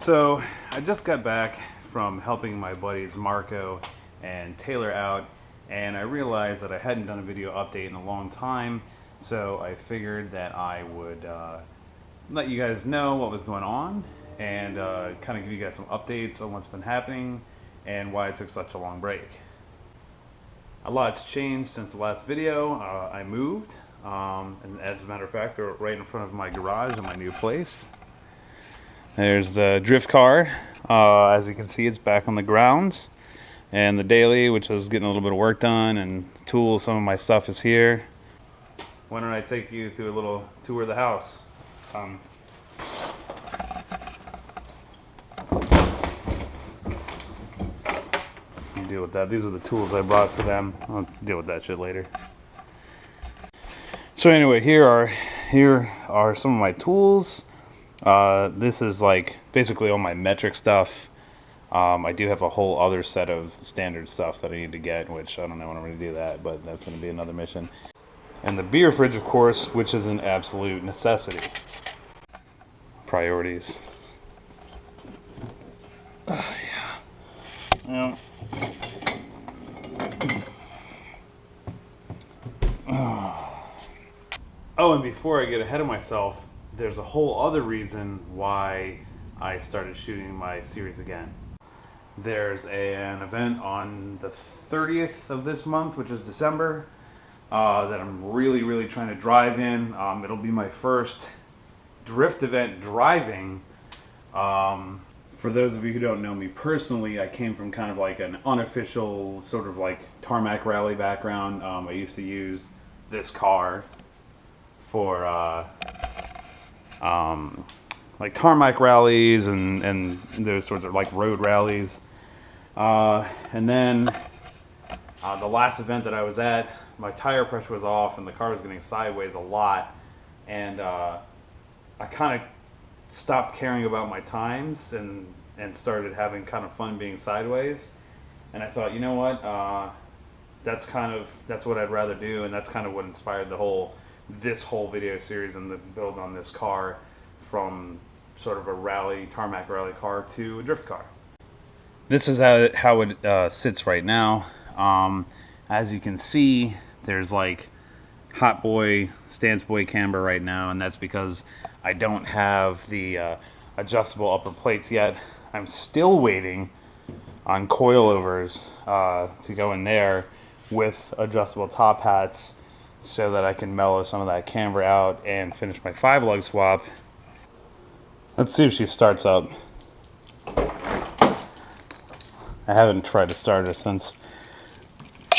So I just got back from helping my buddies Marco and Taylor out, and I realized that I hadn't done a video update in a long time, so I figured that I would let you guys know what was going on and kind of give you guys some updates on what's been happening and why it took such a long break. A lot's changed since the last video. I moved, and as a matter of fact, they're right in front of my garage in my new place. There's the drift car. As you can see, it's back on the grounds. And the daily, which is getting a little bit of work done, and tools, some of my stuff is here. Why don't I take you through a little tour of the house? Deal with that. These are the tools I brought for them. I'll deal with that shit later. So anyway, here are some of my tools. This is like basically all my metric stuff. I do have a whole other set of standard stuff that I need to get, which I don't know when I'm going to do that, but that's going to be another mission. And the beer fridge, of course, which is an absolute necessity. Priorities. Yeah. Oh, and before I get ahead of myself, there's a whole other reason why I started shooting my series again. There's an event on the 30th of this month, which is December, that I'm really trying to drive in. It'll be my first drift event driving. For those of you who don't know me personally, I came from kind of like an unofficial sort of like tarmac rally background. I used to use this car for like tarmac rallies and those sorts of like road rallies. And then the last event that I was at, my tire pressure was off and the car was getting sideways a lot, and I kind of stopped caring about my times and started having kind of fun being sideways. And I thought, you know what, that's what I'd rather do, and that's kind of what inspired this whole video series and the build on this car, from sort of a tarmac rally car to a drift car. This is how it sits right now. As you can see, there's like hot boy, stance boy camber right now, and that's because I don't have the adjustable upper plates yet. I'm still waiting on coilovers to go in there with adjustable top hats so that I can mellow some of that camber out and finish my 5-lug swap. Let's see if she starts up. I haven't tried to start her since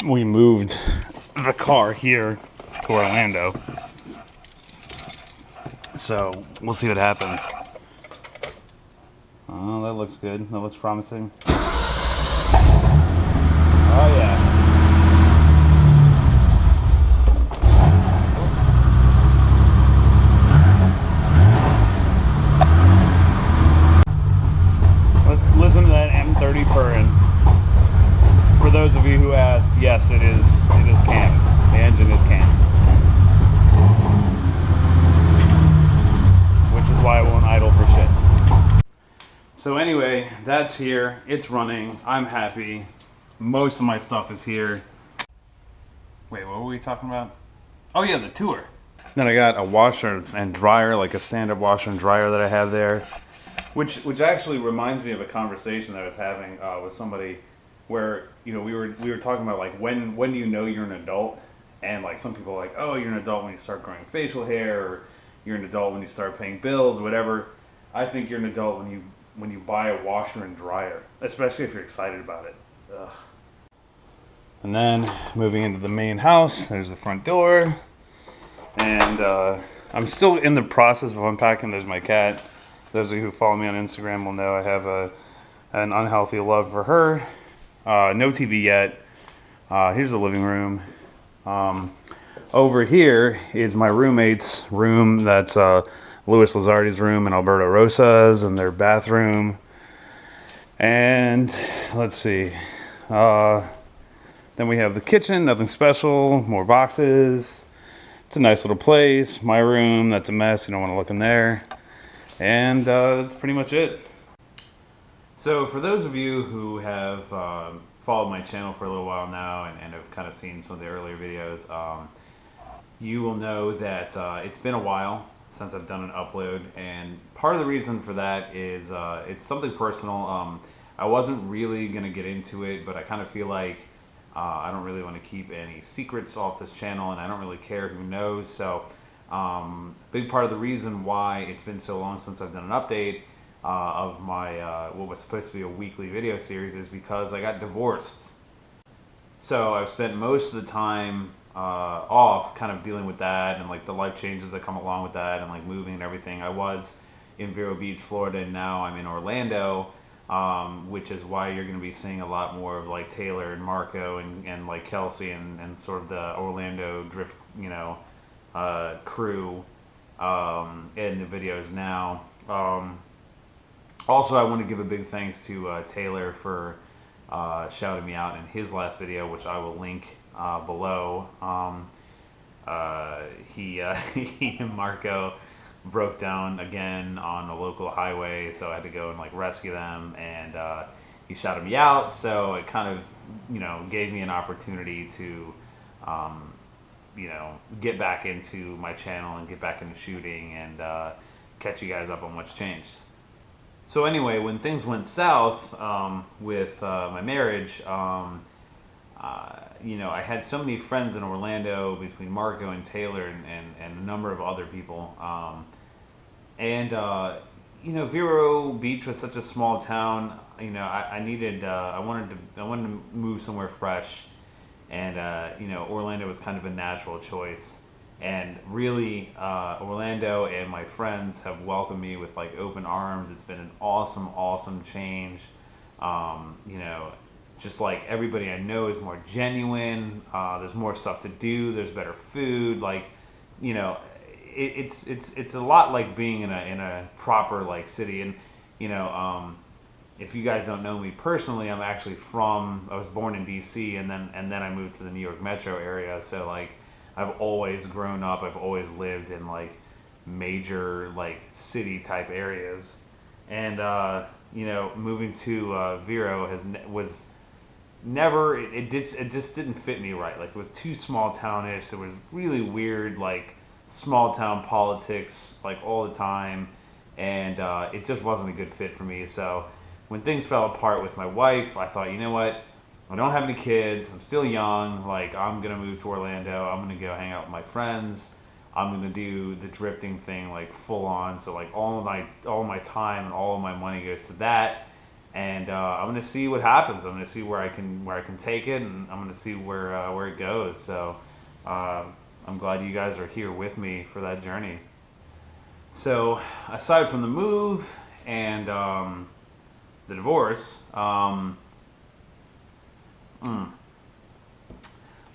we moved the car here to Orlando. So we'll see what happens. Oh, that looks good. That looks promising. Oh yeah. Let's listen to that M30 purring. For those of you who asked, yes, it is canned. The engine is canned. Which is why I won't idle for shit. So anyway, that's here. It's running. I'm happy. Most of my stuff is here. Wait, what were we talking about? Oh yeah, the tour. Then I got a washer and dryer, like a stand-up washer and dryer that I have there, which actually reminds me of a conversation that I was having with somebody, where we were talking about like when do you know you're an adult, and like some people are like, oh, you're an adult when you start growing facial hair, or you're an adult when you start paying bills or whatever. I think you're an adult when you buy a washer and dryer, especially if you're excited about it. Ugh. And then moving into the main house, there's the front door, and I'm still in the process of unpacking. There's my cat. Those of you who follow me on Instagram will know I have an unhealthy love for her. No TV yet. Here's the living room. Over here is my roommate's room. That's Louis Lizardi's room and Alberto Rosa's, and their bathroom. And let's see. Then we have the kitchen, nothing special, more boxes. It's a nice little place. My room, that's a mess. You don't want to look in there. And that's pretty much it. So for those of you who have followed my channel for a little while now and have kind of seen some of the earlier videos, you will know that it's been a while since I've done an upload, and part of the reason for that is it's something personal. I wasn't really going to get into it, but I kind of feel like I don't really want to keep any secrets off this channel, and I don't really care who knows. So big part of the reason why it's been so long since I've done an update of my what was supposed to be a weekly video series is because I got divorced. So I've spent most of the time off kind of dealing with that and like the life changes that come along with that and like moving and everything. I was in Vero Beach, Florida, and now I'm in Orlando, which is why you're going to be seeing a lot more of like Taylor and Marco and like Kelsey and sort of the Orlando drift, crew in the videos now. Also, I want to give a big thanks to Taylor for shouting me out in his last video, which I will link below. He and Marco broke down again on a local highway, so I had to go and like rescue them, and he shouted me out, so it kind of gave me an opportunity to get back into my channel and get back into shooting and catch you guys up on what's changed. So anyway, when things went south with my marriage, I had so many friends in Orlando between Marco and Taylor and a number of other people. Vero Beach was such a small town. I wanted to move somewhere fresh, and Orlando was kind of a natural choice. And really, Orlando and my friends have welcomed me with like open arms. It's been an awesome change. Just like everybody I know is more genuine. There's more stuff to do. There's better food. Like, it's a lot like being in a proper like city. And if you guys don't know me personally, I was born in DC, and then I moved to the New York metro area. So like, I've always grown up. I've always lived in like major like city type areas, and moving to Vero was never. It just didn't fit me right. Like, it was too small townish. It was really weird, like small town politics, like all the time, and it just wasn't a good fit for me. So when things fell apart with my wife, I thought, you know what? I don't have any kids. I'm still young. Like, I'm gonna move to Orlando. I'm gonna go hang out with my friends. I'm gonna do the drifting thing like full on. So like all of my time and all of my money goes to that. And I'm gonna see what happens. I'm gonna see where I can take it, and I'm gonna see where it goes. So I'm glad you guys are here with me for that journey. So aside from the move and the divorce.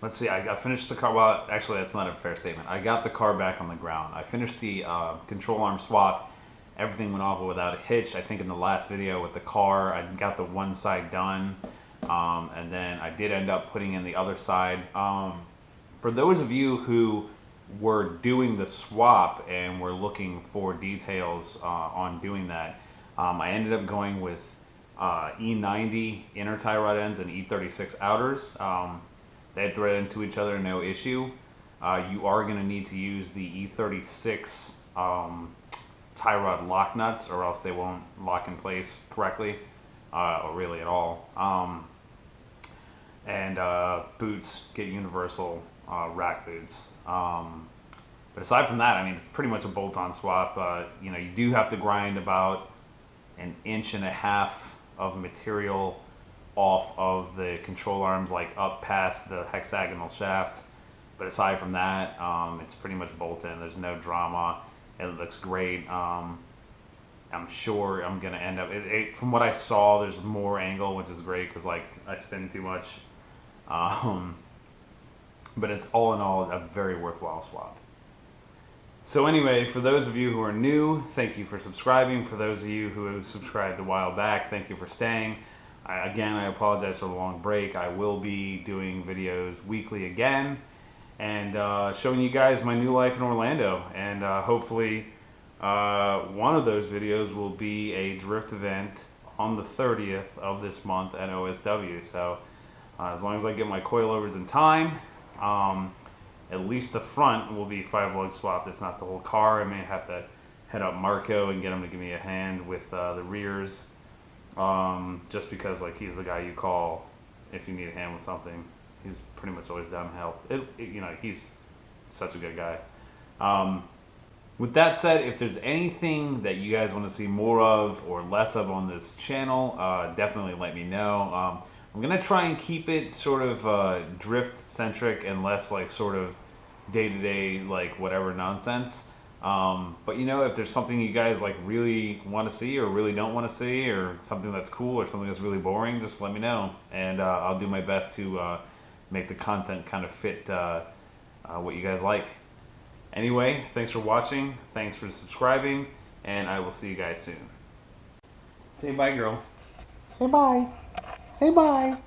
Let's see, I finished the car. Well, actually, that's not a fair statement. I got the car back on the ground. I finished the control arm swap. Everything went off without a hitch. I think in the last video with the car, I got the one side done. And then I did end up putting in the other side. For those of you who were doing the swap and were looking for details on doing that, I ended up going with E90 inner tie rod ends and E36 outers. They thread into each other, no issue. You are going to need to use the E36 tie rod lock nuts, or else they won't lock in place correctly, or really at all. Boots, get universal rack boots. But aside from that, I mean, it's pretty much a bolt-on swap. You do have to grind about 1.5 inches of material off of the control arms, like up past the hexagonal shaft. But aside from that, it's pretty much bolt-in. There's no drama. It looks great. I'm sure I'm gonna end up. From what I saw, there's more angle, which is great because like I spin too much. But it's all in all a very worthwhile swap. So anyway, for those of you who are new, thank you for subscribing. For those of you who subscribed a while back, thank you for staying. I apologize for the long break. I will be doing videos weekly again, and showing you guys my new life in Orlando. And hopefully one of those videos will be a drift event on the 30th of this month at OSW. So as long as I get my coilovers in time, at least the front will be 5 lug swapped, if not the whole car. I may have to head up Marco and get him to give me a hand with the rears, just because like he's the guy you call if you need a hand with something. He's pretty much always down to help. You know, he's such a good guy. With that said, if there's anything that you guys want to see more of or less of on this channel, definitely let me know. I'm gonna try and keep it sort of drift centric and less like sort of day-to-day like whatever nonsense. But you know, if there's something you guys like really want to see or really don't want to see, or something that's cool or something that's really boring, just let me know, and I'll do my best to make the content kind of fit what you guys like. Anyway, thanks for watching, thanks for subscribing, and I will see you guys soon. Say bye, girl. Say bye. Say bye.